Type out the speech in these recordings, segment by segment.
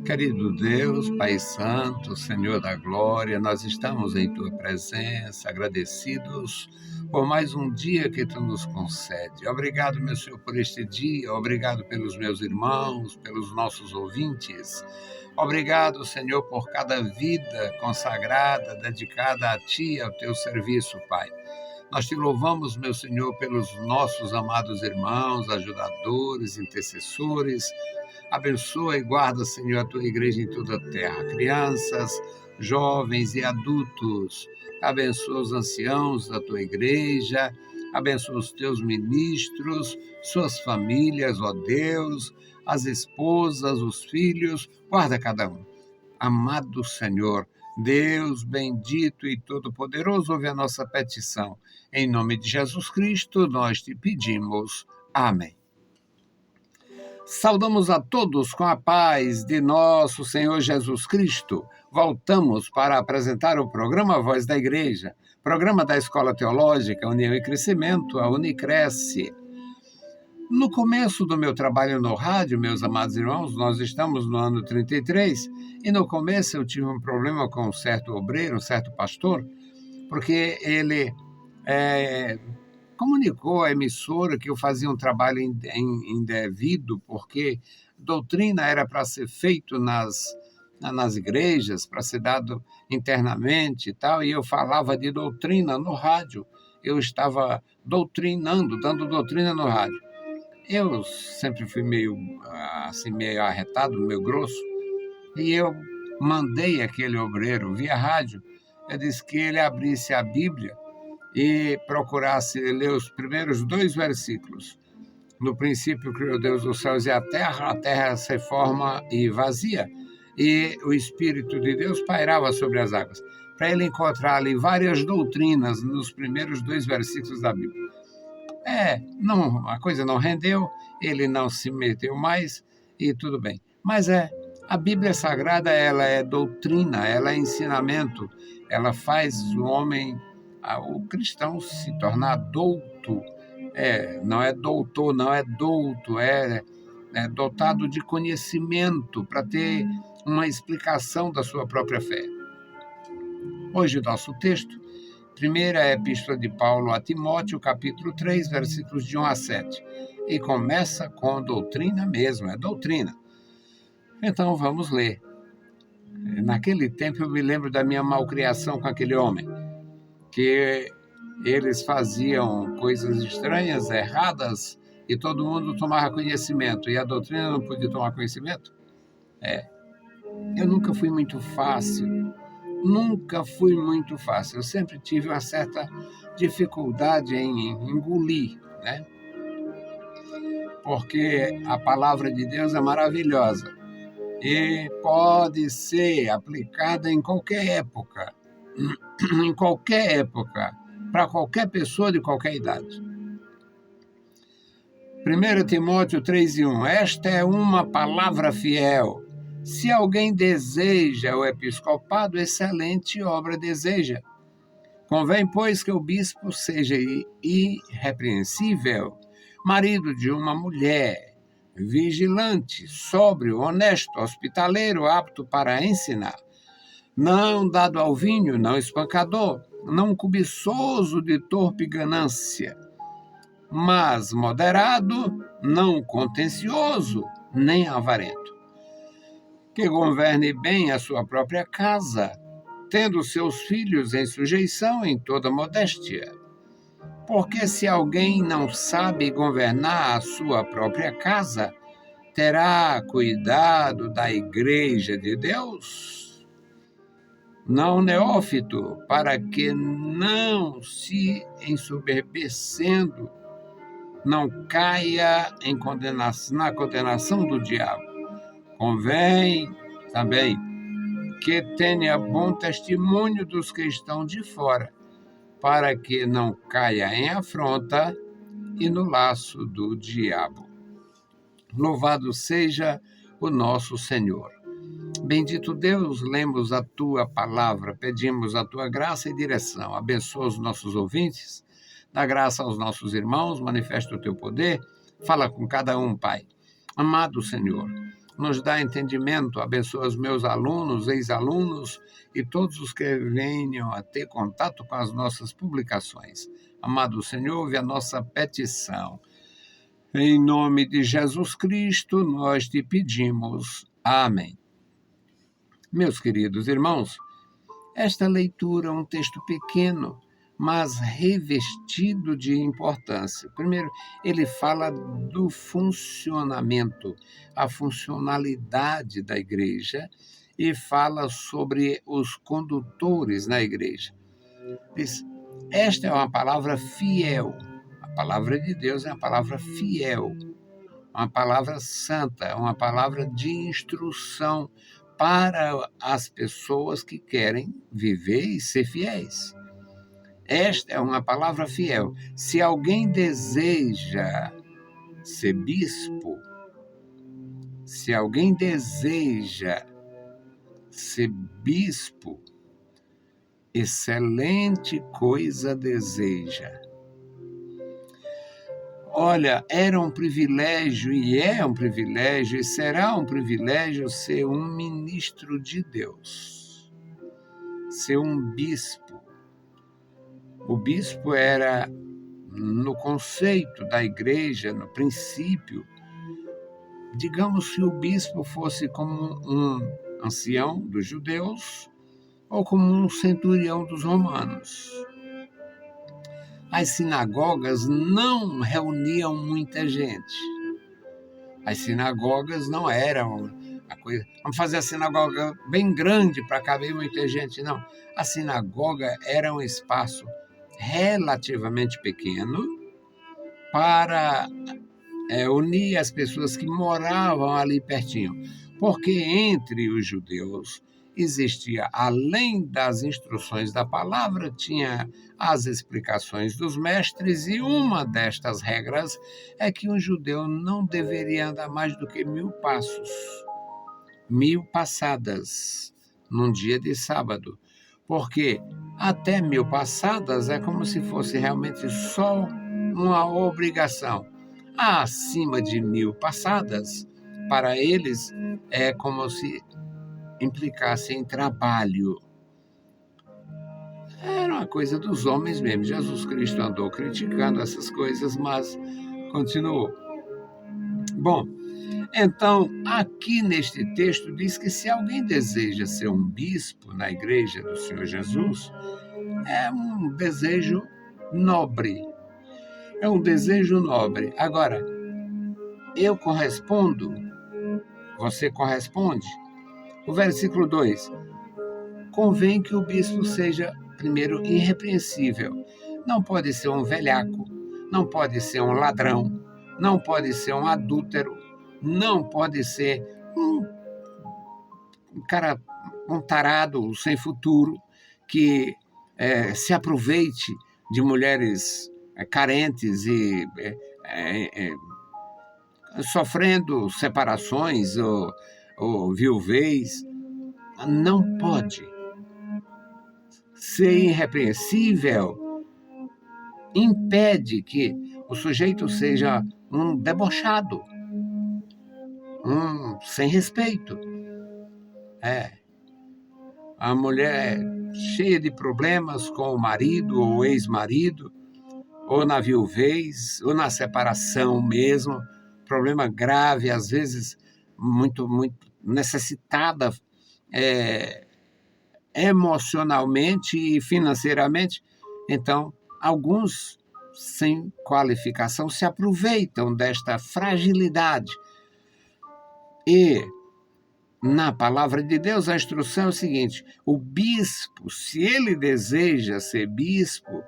Querido Deus, Pai Santo, Senhor da Glória, nós estamos em Tua presença, agradecidos por mais um dia que Tu nos concede. Obrigado, meu Senhor, por este dia, obrigado pelos meus irmãos, pelos nossos ouvintes. Obrigado, Senhor, por cada vida consagrada, dedicada a Ti e ao Teu serviço, Pai. Nós te louvamos, meu Senhor, pelos nossos amados irmãos, ajudadores, intercessores. Abençoa e guarda, Senhor, a tua igreja em toda a terra, crianças, jovens e adultos. Abençoa os anciãos da tua igreja, abençoa os teus ministros, suas famílias, ó Deus, as esposas, os filhos, guarda cada um. Amado Senhor, Deus bendito e todo-poderoso, ouve a nossa petição. Em nome de Jesus Cristo, nós te pedimos. Amém. Saudamos a todos com a paz de nosso Senhor Jesus Cristo. Voltamos para apresentar o programa Voz da Igreja, programa da Escola Teológica União e Crescimento, a Unicresce. No começo do meu trabalho no rádio, meus amados irmãos, nós estamos no ano 33, e no começo eu tive um problema com um certo obreiro, um certo pastor, porque ele comunicou à emissora que eu fazia um trabalho indevido, porque doutrina era para ser feito nas igrejas, para ser dado internamente e tal, e eu falava de doutrina no rádio. Eu estava doutrinando, dando doutrina no rádio. Eu sempre fui meio arretado, meio grosso, e eu mandei aquele obreiro via rádio. Eu disse que ele abrisse a Bíblia e procurasse ler os primeiros 2 versículos. No princípio criou Deus os céus e a terra se forma e vazia, e o Espírito de Deus pairava sobre as águas, para ele encontrar ali várias doutrinas nos primeiros 2 versículos da Bíblia. Não, a coisa não rendeu, ele não se meteu mais, e tudo bem. Mas a Bíblia Sagrada, ela é doutrina, ela é ensinamento, ela faz o homem, o cristão, se tornar douto. Não é doutor, não é douto, é dotado de conhecimento para ter uma explicação da sua própria fé. Hoje o nosso texto, primeira epístola de Paulo a Timóteo, capítulo 3, versículos de 1 a 7. E começa com doutrina mesmo, é doutrina. Então vamos ler. Naquele tempo eu me lembro da minha malcriação com aquele homem, que eles faziam coisas estranhas, erradas, e todo mundo tomava conhecimento, e a doutrina não podia tomar conhecimento. Eu nunca fui muito fácil, eu sempre tive uma certa dificuldade em engolir, né? Porque a palavra de Deus é maravilhosa e pode ser aplicada em qualquer época, para qualquer pessoa de qualquer idade. 1 Timóteo 3:1, esta é uma palavra fiel. Se alguém deseja o episcopado, excelente obra deseja. Convém, pois, que o bispo seja irrepreensível, marido de uma mulher, vigilante, sóbrio, honesto, hospitaleiro, apto para ensinar, não dado ao vinho, não espancador, não cobiçoso de torpe ganância, mas moderado, não contencioso, nem avarento, que governe bem a sua própria casa, tendo seus filhos em sujeição em toda modéstia. Porque se alguém não sabe governar a sua própria casa, terá cuidado da igreja de Deus? Não neófito, para que não se ensoberbecendo, não caia na condenação do diabo. Convém também que tenha bom testemunho dos que estão de fora, para que não caia em afronta e no laço do diabo. Louvado seja o nosso Senhor. Bendito Deus, lemos a Tua palavra, pedimos a Tua graça e direção. Abençoa os nossos ouvintes, dá graça aos nossos irmãos, manifesta o Teu poder, fala com cada um, Pai. Amado Senhor, nos dá entendimento, abençoa os meus alunos, ex-alunos e todos os que venham a ter contato com as nossas publicações. Amado Senhor, ouve a nossa petição. Em nome de Jesus Cristo, nós te pedimos. Amém. Meus queridos irmãos, esta leitura é um texto pequeno, mas revestido de importância. Primeiro, ele fala do funcionamento, a funcionalidade da igreja, e fala sobre os condutores na igreja. Diz, esta é uma palavra fiel. A palavra de Deus é uma palavra fiel, uma palavra santa, uma palavra de instrução para as pessoas que querem viver e ser fiéis. Esta é uma palavra fiel. Se alguém deseja ser bispo, se alguém deseja ser bispo, excelente coisa deseja. Olha, era um privilégio, e é um privilégio, e será um privilégio ser um ministro de Deus, ser um bispo. O bispo era, no conceito da igreja, no princípio, digamos que o bispo fosse como um ancião dos judeus ou como um centurião dos romanos. As sinagogas não reuniam muita gente. As sinagogas não eram a coisa. Vamos fazer a sinagoga bem grande para caber muita gente. Não. A sinagoga era um espaço relativamente pequeno para unir as pessoas que moravam ali pertinho. Porque entre os judeus existia, além das instruções da palavra, tinha as explicações dos mestres, e uma destas regras é que um judeu não deveria andar mais do que 1000 passos, 1000 passadas, num dia de sábado, porque até 1000 passadas é como se fosse realmente só uma obrigação. Acima de 1000 passadas, para eles, é como se implicasse em trabalho. Era uma coisa dos homens mesmo. Jesus Cristo andou criticando essas coisas, mas continuou. Bom, então, aqui neste texto diz que se alguém deseja ser um bispo na igreja do Senhor Jesus, é um desejo nobre. É um desejo nobre. Agora, eu correspondo? Você corresponde? O versículo 2. Convém que o bispo seja, primeiro, irrepreensível. Não pode ser um velhaco, não pode ser um ladrão, não pode ser um adúltero, não pode ser um cara, um tarado sem futuro, que se aproveite de mulheres carentes e sofrendo separações ou viuvez. Não pode. Ser irrepreensível impede que o sujeito seja um debochado, um sem respeito. A mulher cheia de problemas com o marido ou ex-marido, ou na viuvez, ou na separação mesmo, problema grave, às vezes muito, muito necessitada emocionalmente e financeiramente. Então, alguns sem qualificação se aproveitam desta fragilidade. E na palavra de Deus, a instrução é o seguinte: o bispo, se ele deseja ser bispo,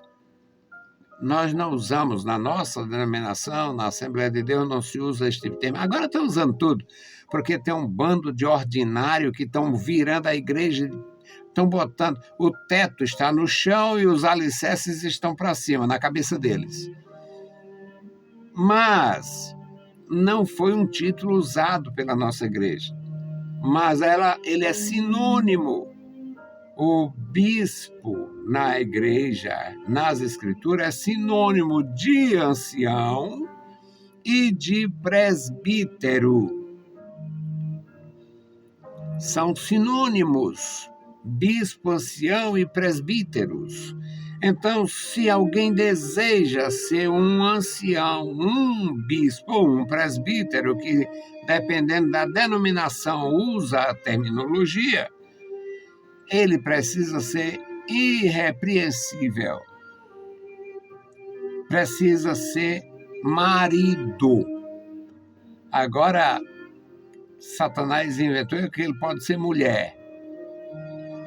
nós não usamos, na nossa denominação, na Assembleia de Deus, não se usa este tipo de termo. Agora estão usando tudo, porque tem um bando de ordinário que estão virando a igreja, estão botando, o teto está no chão e os alicerces estão para cima, na cabeça deles. Mas não foi um título usado pela nossa igreja, mas ele é sinônimo. O bispo na igreja, nas escrituras, é sinônimo de ancião e de presbítero. são sinônimos, bispo, ancião e presbíteros. Então, se alguém deseja ser um ancião, um bispo ou um presbítero, que, dependendo da denominação, usa a terminologia, ele precisa ser irrepreensível, precisa ser marido. Agora, Satanás inventou que ele pode ser mulher,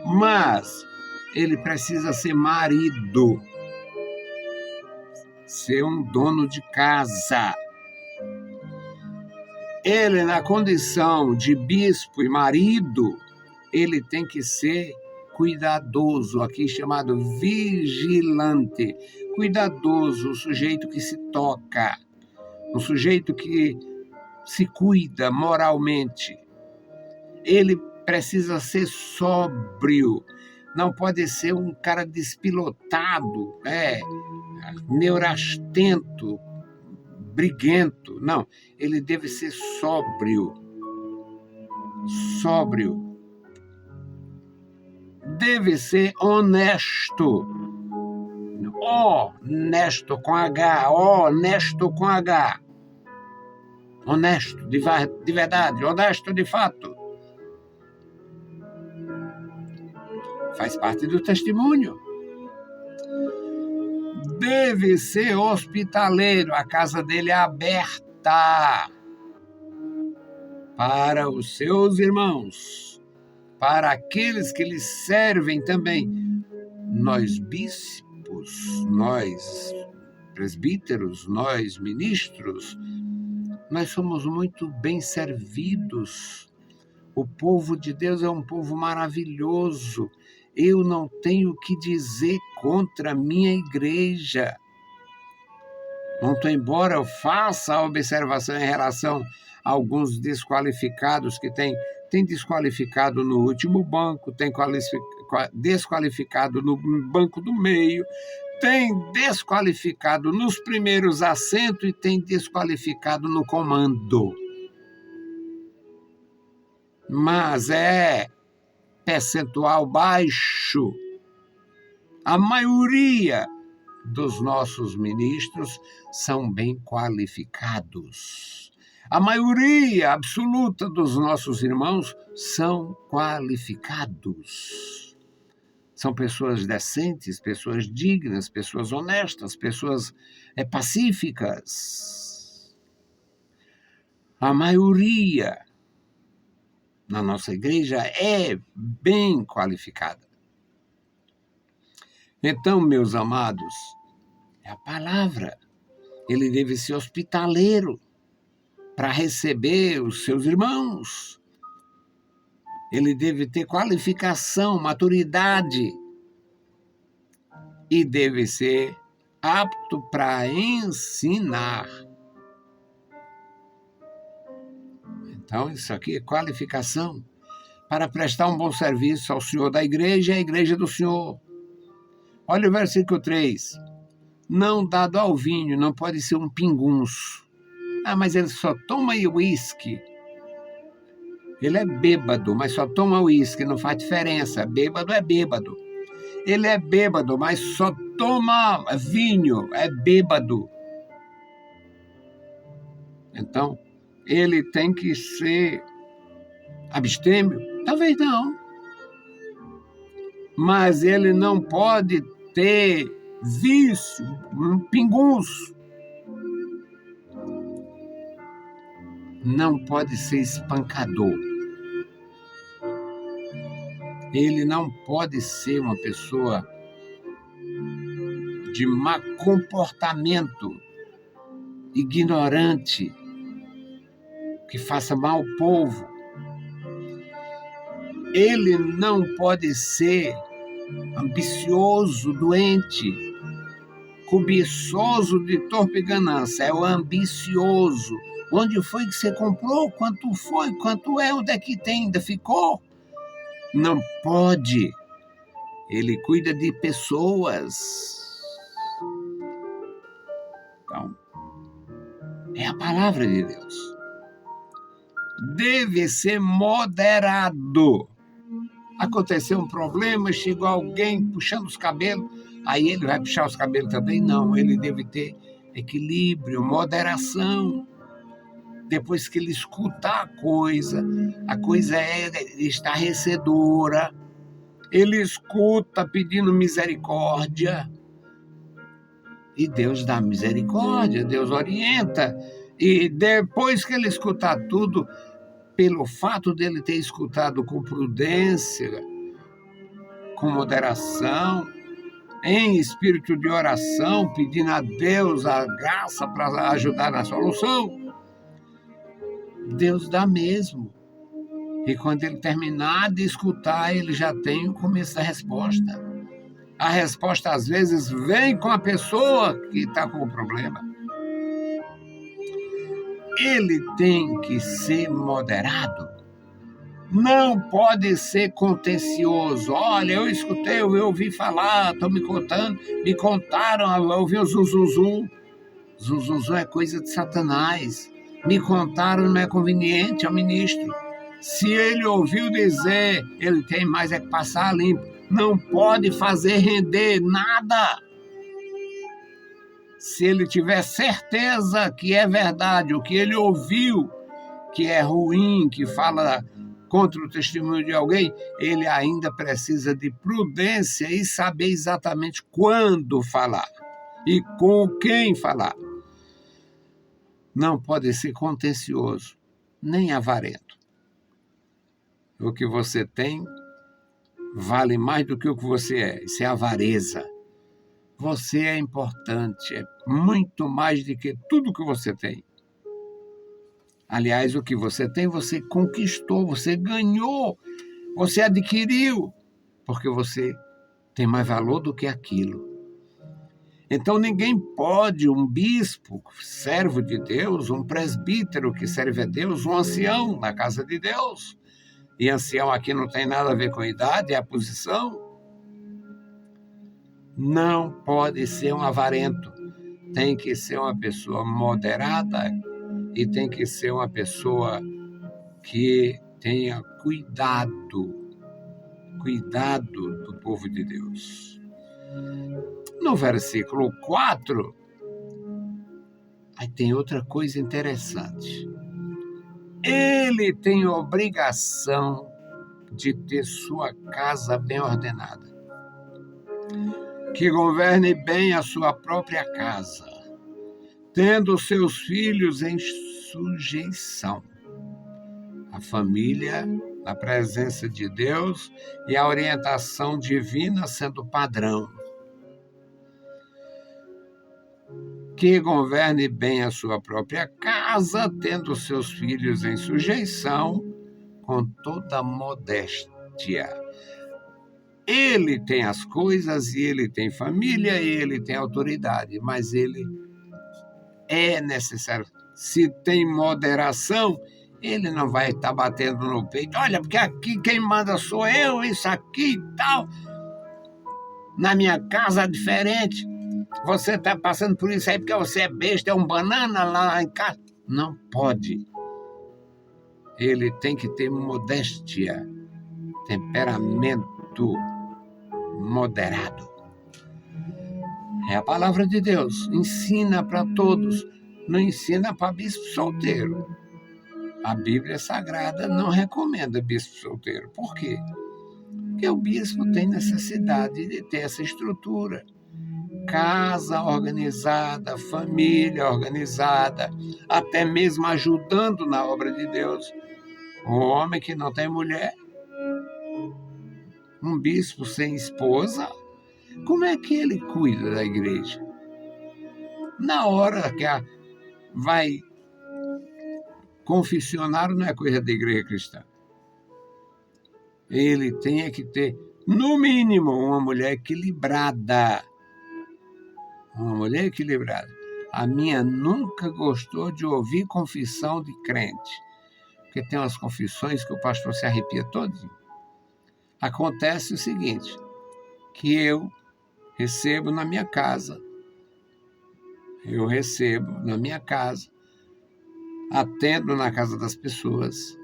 mas ele precisa ser marido, ser um dono de casa. Ele, na condição de bispo e marido, ele tem que ser cuidadoso, aqui chamado vigilante. Cuidadoso, o sujeito que se toca, um sujeito que se cuida moralmente. Ele precisa ser sóbrio, não pode ser um cara despilotado, neurastento, briguento. Não, ele deve ser sóbrio. Sóbrio. Deve ser honesto. Honesto com H, honesto com H. Honesto de verdade, honesto de fato. Faz parte do testemunho. Deve ser hospitaleiro, a casa dele é aberta para os seus irmãos, para aqueles que lhe servem também. Nós bispos, nós presbíteros, nós ministros, nós somos muito bem servidos. O povo de Deus é um povo maravilhoso. Eu não tenho o que dizer contra a minha igreja. Muito embora eu faça a observação em relação a alguns desqualificados que tem desqualificado no último banco, tem desqualificado no banco do meio, tem desqualificado nos primeiros assentos e tem desqualificado no comando. Mas é percentual baixo. A maioria dos nossos ministros são bem qualificados. A maioria absoluta dos nossos irmãos são qualificados. São pessoas decentes, pessoas dignas, pessoas honestas, pessoas pacíficas. A maioria na nossa igreja é bem qualificada. Então, meus amados, é a palavra. Ele deve ser hospitaleiro para receber os seus irmãos. Ele deve ter qualificação, maturidade. E deve ser apto para ensinar. Então, isso aqui é qualificação para prestar um bom serviço ao Senhor da igreja e à igreja do Senhor. Olha o versículo 3. Não dado ao vinho, não pode ser um pingunço. Mas ele só toma uísque. Ele é bêbado, mas só toma uísque, não faz diferença. Bêbado é bêbado. Ele é bêbado, mas só toma vinho, é bêbado. Então, ele tem que ser abstêmio? Talvez não. Mas ele não pode ter vício, um pingunço. Não pode ser espancador. Ele não pode ser uma pessoa de má comportamento, ignorante, que faça mal ao povo. Ele não pode ser ambicioso, doente, cobiçoso de torpe ganância. É o ambicioso. Onde foi que você comprou? Quanto foi? Quanto é? Onde é que tem? Ainda ficou? Não pode. Ele cuida de pessoas. Então, é a palavra de Deus. deve ser moderado. Aconteceu um problema, chegou alguém puxando os cabelos, aí ele vai puxar os cabelos também? Não, ele deve ter equilíbrio, moderação. Depois que ele escutar a coisa é estarrecedora, ele escuta pedindo misericórdia, e Deus dá misericórdia, Deus orienta, e depois que ele escutar tudo, pelo fato dele ter escutado com prudência, com moderação, em espírito de oração, pedindo a Deus a graça para ajudar na solução, Deus dá mesmo. E quando ele terminar de escutar, ele já tem o começo da resposta. A resposta, às vezes, vem com a pessoa que está com o problema. Ele tem que ser moderado. Não pode ser contencioso. Olha, eu escutei, eu ouvi falar, estão me contando, me contaram, eu ouvi o zum. Zum é coisa de Satanás. Me contaram, não é conveniente ao ministro. Se ele ouviu dizer, ele tem mais é que passar limpo. Não pode fazer render nada. Se ele tiver certeza que é verdade, o que ele ouviu, que é ruim, que fala contra o testemunho de alguém, ele ainda precisa de prudência e saber exatamente quando falar e com quem falar. Não pode ser contencioso, nem avarento. O que você tem vale mais do que o que você é. Isso é avareza. Você é importante, é muito mais do que tudo que você tem. Aliás, o que você tem, você conquistou, você ganhou, você adquiriu, porque você tem mais valor do que aquilo. Então, ninguém pode, um bispo, servo de Deus, um presbítero que serve a Deus, um ancião na casa de Deus, e ancião aqui não tem nada a ver com a idade, é a posição, não pode ser um avarento, tem que ser uma pessoa moderada e tem que ser uma pessoa que tenha cuidado do povo de Deus. No versículo 4, aí tem outra coisa interessante. Ele tem obrigação de ter sua casa bem ordenada, que governe bem a sua própria casa, tendo seus filhos em sujeição. A família, na presença de Deus e a orientação divina sendo padrão. Que governe bem a sua própria casa, tendo seus filhos em sujeição, com toda modéstia. Ele tem as coisas, e ele tem família, e ele tem autoridade, mas ele é necessário. Se tem moderação, ele não vai estar batendo no peito. Olha, porque aqui quem manda sou eu, isso aqui e tal. Na minha casa é diferente. Você está passando por isso aí porque você é besta, é um banana lá em casa. Não pode. Ele tem que ter modéstia, temperamento moderado. É a palavra de Deus. Ensina para todos. Não ensina para bispo solteiro. A Bíblia Sagrada não recomenda bispo solteiro. Por quê? Porque o bispo tem necessidade de ter essa estrutura. Casa organizada, família organizada, até mesmo ajudando na obra de Deus. Um homem que não tem mulher, um bispo sem esposa, como é que ele cuida da igreja? Na hora que vai confessionário, não é coisa da igreja cristã. Ele tem que ter, no mínimo, uma mulher equilibrada. Uma mulher equilibrada. A minha nunca gostou de ouvir confissão de crente, porque tem umas confissões que o pastor se arrepia todinho. Acontece o seguinte, que eu recebo na minha casa, atendo na casa das pessoas,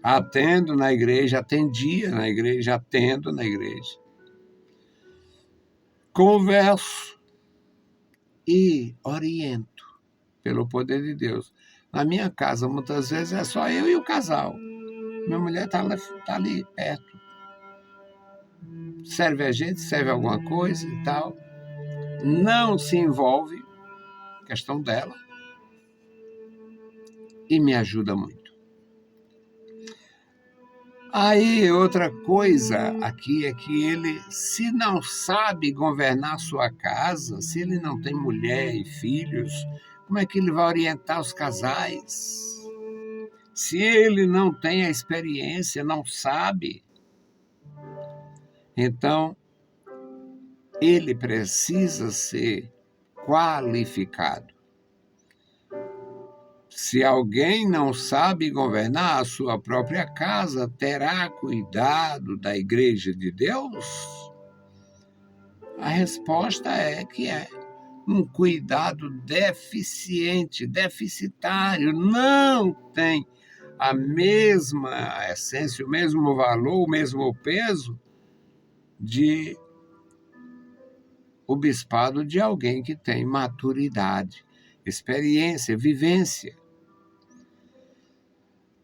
atendo na igreja, atendia na igreja, atendo na igreja. Converso e oriento pelo poder de Deus. Na minha casa, muitas vezes, é só eu e o casal. Minha mulher está ali perto. Serve a gente, serve alguma coisa e tal. Não se envolve, questão dela, e me ajuda muito. Aí, outra coisa aqui é que ele, se não sabe governar sua casa, se ele não tem mulher e filhos, como é que ele vai orientar os casais? Se ele não tem a experiência, não sabe, então ele precisa ser qualificado. Se alguém não sabe governar a sua própria casa, terá cuidado da igreja de Deus? A resposta é que é um cuidado deficiente, deficitário, não tem a mesma essência, o mesmo valor, o mesmo peso de o bispado de alguém que tem maturidade, experiência, vivência.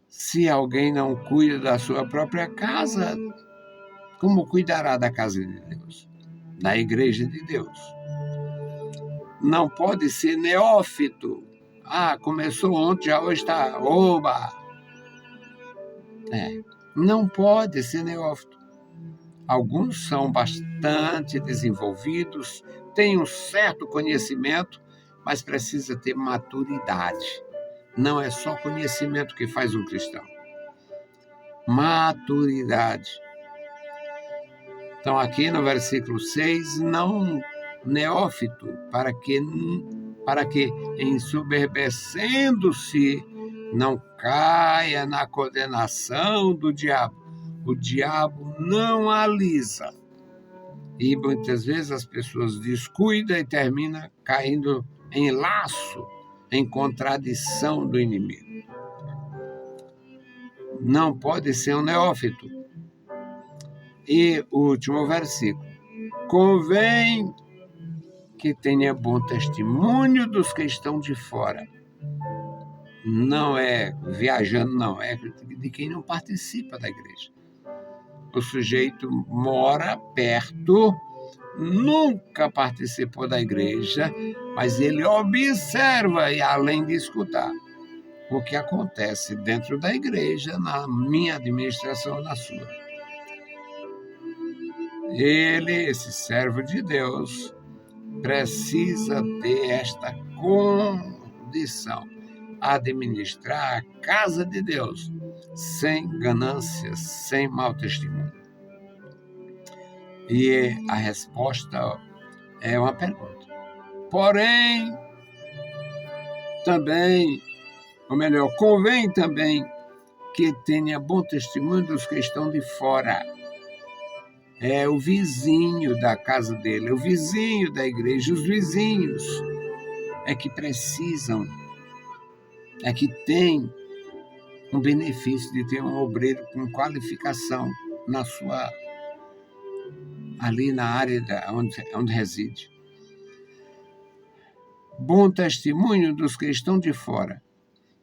Se alguém não cuida da sua própria casa, como cuidará da casa de Deus, da igreja de Deus? Não pode ser neófito. Começou ontem, já hoje está, oba! Não pode ser neófito. Alguns são bastante desenvolvidos, têm um certo conhecimento, mas precisa ter maturidade. Não é só conhecimento que faz um cristão. Maturidade. Então, aqui no versículo 6, não neófito, para que ensoberbecendo-se, não caia na condenação do diabo. O diabo não alisa. E muitas vezes as pessoas descuidam e terminam caindo em laço, em contradição do inimigo. Não pode ser um neófito. E o último versículo. Convém que tenha bom testemunho dos que estão de fora. Não é viajando, não. É de quem não participa da igreja. O sujeito mora perto, nunca participou da igreja, mas ele observa e, além de escutar, o que acontece dentro da igreja, na minha administração, na sua. Ele, esse servo de Deus, precisa ter esta condição, administrar a casa de Deus, sem ganância, sem mau testemunho. E a resposta é uma pergunta. Porém, também, ou melhor, convém também que tenha bom testemunho dos que estão de fora. É o vizinho da casa dele, é o vizinho da igreja, os vizinhos é que precisam, é que têm um benefício de ter um obreiro com qualificação ali na área onde reside. Bom testemunho dos que estão de fora,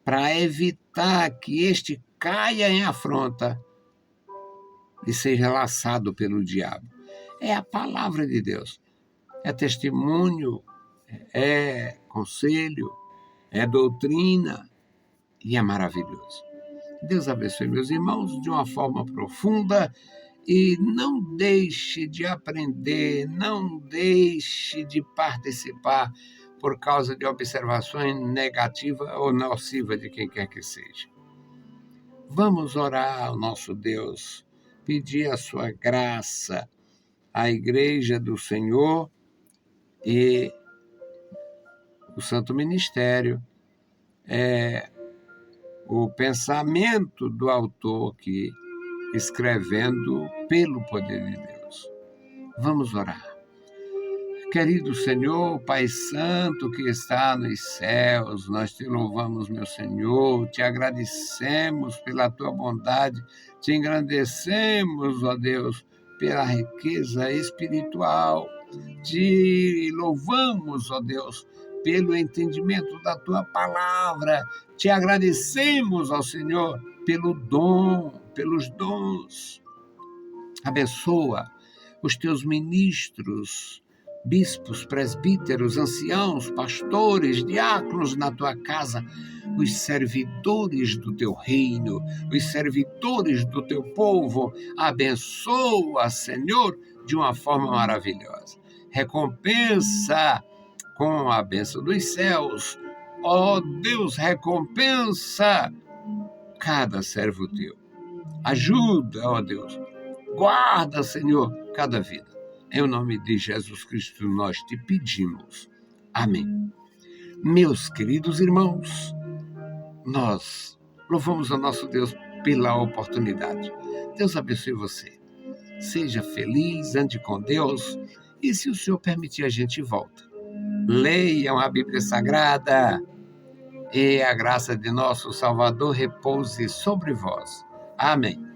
para evitar que este caia em afronta e seja laçado pelo diabo. É a palavra de Deus. É testemunho, é conselho, é doutrina e é maravilhoso. Deus abençoe meus irmãos de uma forma profunda e não deixe de aprender, não deixe de participar por causa de observações negativas ou nocivas de quem quer que seja. Vamos orar ao nosso Deus, pedir a sua graça à Igreja do Senhor e o Santo Ministério. O pensamento do autor aqui, escrevendo pelo poder de Deus. Vamos orar. Querido Senhor, Pai Santo que está nos céus, nós te louvamos, meu Senhor, te agradecemos pela tua bondade, te engrandecemos, ó Deus, pela riqueza espiritual, te louvamos, ó Deus, pelo entendimento da tua palavra, te agradecemos, ó Senhor, pelo dom, pelos dons. Abençoa os teus ministros, bispos, presbíteros, anciãos, pastores, diáconos na tua casa, os servidores do teu reino, os servidores do teu povo. Abençoa, Senhor, de uma forma maravilhosa. Recompensa com a bênção dos céus. Ó Deus, recompensa cada servo teu. Ajuda, ó Deus. Guarda, Senhor, cada vida. Em nome de Jesus Cristo nós te pedimos. Amém. Meus queridos irmãos, nós louvamos ao nosso Deus pela oportunidade. Deus abençoe você. Seja feliz, ande com Deus e, se o Senhor permitir, a gente volta. Leiam a Bíblia Sagrada e a graça de nosso Salvador repouse sobre vós. Amém.